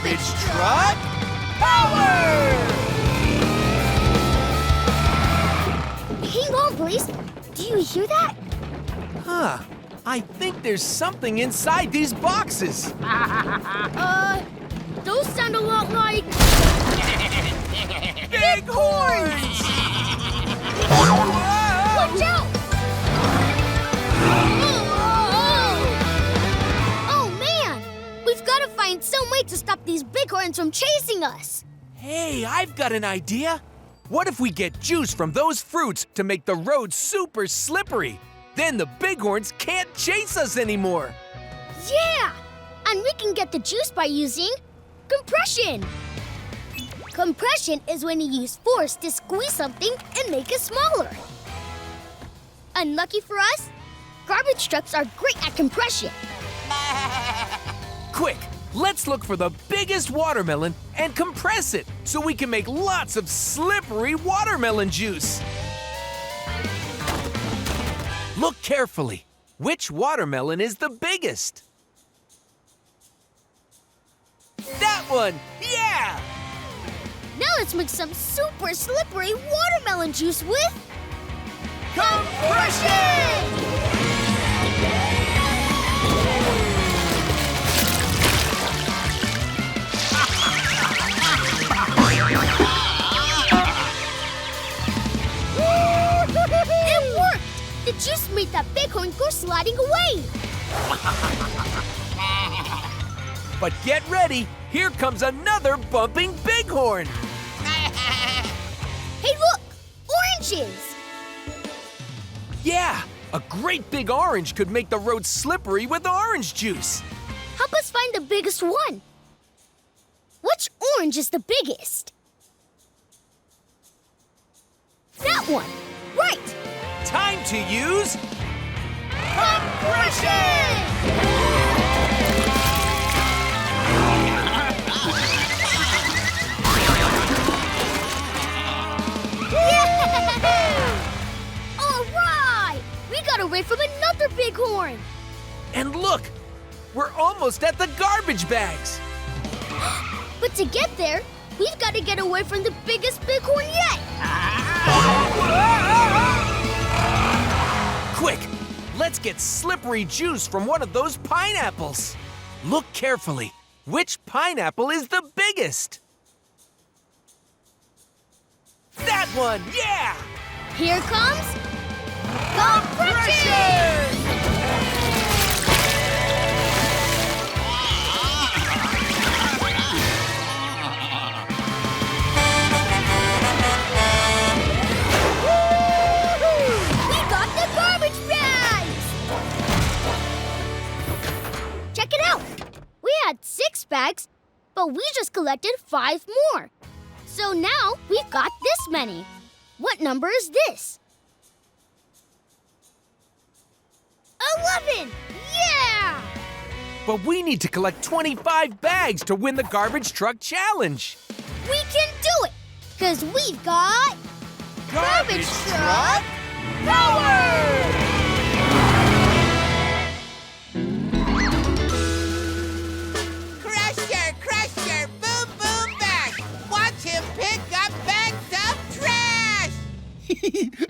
Garbage truck power! Hang on, please. Do you hear that? Huh. I think there's something inside these boxes. Those sound a lot like... Big horns! Watch out! Oh, man! We've got to find some way to stop these bighorns from chasing us. Hey, I've got an idea. What if we get juice from those fruits to make the road super slippery? Then the bighorns can't chase us anymore. Yeah! And we can get the juice by using compression. Compression is when you use force to squeeze something and make it smaller. Unlucky for us, garbage trucks are great at compression. Quick, let's look for the biggest watermelon and compress it so we can make lots of slippery watermelon juice. Look carefully. Which watermelon is the biggest? That one! Yeah! Now let's make some super slippery watermelon juice with Compression! It worked! The juice made that bighorn go sliding away. But get ready, here comes another bumping bighorn. Hey, look! Oranges! Yeah, a great big orange could make the road slippery with orange juice. Help us find the biggest one. Which orange is the biggest? That one! Right! Time to use Compression! All right! We got away from another bighorn. And look, we're almost at the garbage bags. But to get there, we've got to get away from the biggest bighorn yet. Quick, let's get slippery juice from one of those pineapples. Look carefully. Which pineapple is the biggest? That one, yeah! Here comes compression! We got the garbage bags! Check it out! We had 6 bags, but we just collected 5 more. So now we've got this many. What number is this? 11! Yeah! But we need to collect 25 bags to win the garbage truck challenge. We can do it! Because we've got... Garbage truck power! Crusher, boom, boom, bash! Watch him pick up bags of trash!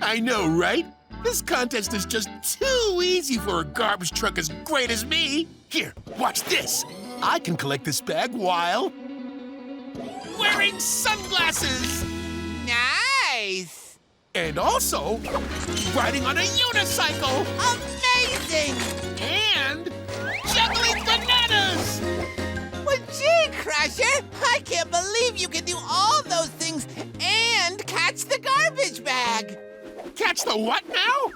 I know, right? This contest is just too easy for a garbage truck as great as me. Here, watch this. I can collect this bag while wearing sunglasses. Nice! And also riding on a unicycle. Amazing! And juggling bananas. Well, gee, Crusher, I can't believe you can do all those things and catch the garbage bag. Catch the what now?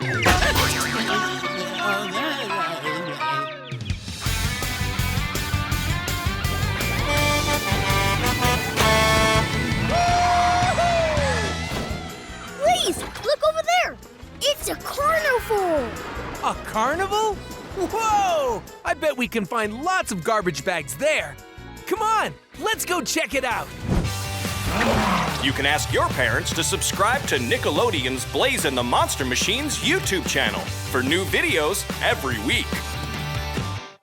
Please, look over there! It's a carnival! A carnival? Whoa! I bet we can find lots of garbage bags there. Come on, let's go check it out. You can ask your parents to subscribe to Nickelodeon's Blaze and the Monster Machines YouTube channel for new videos every week.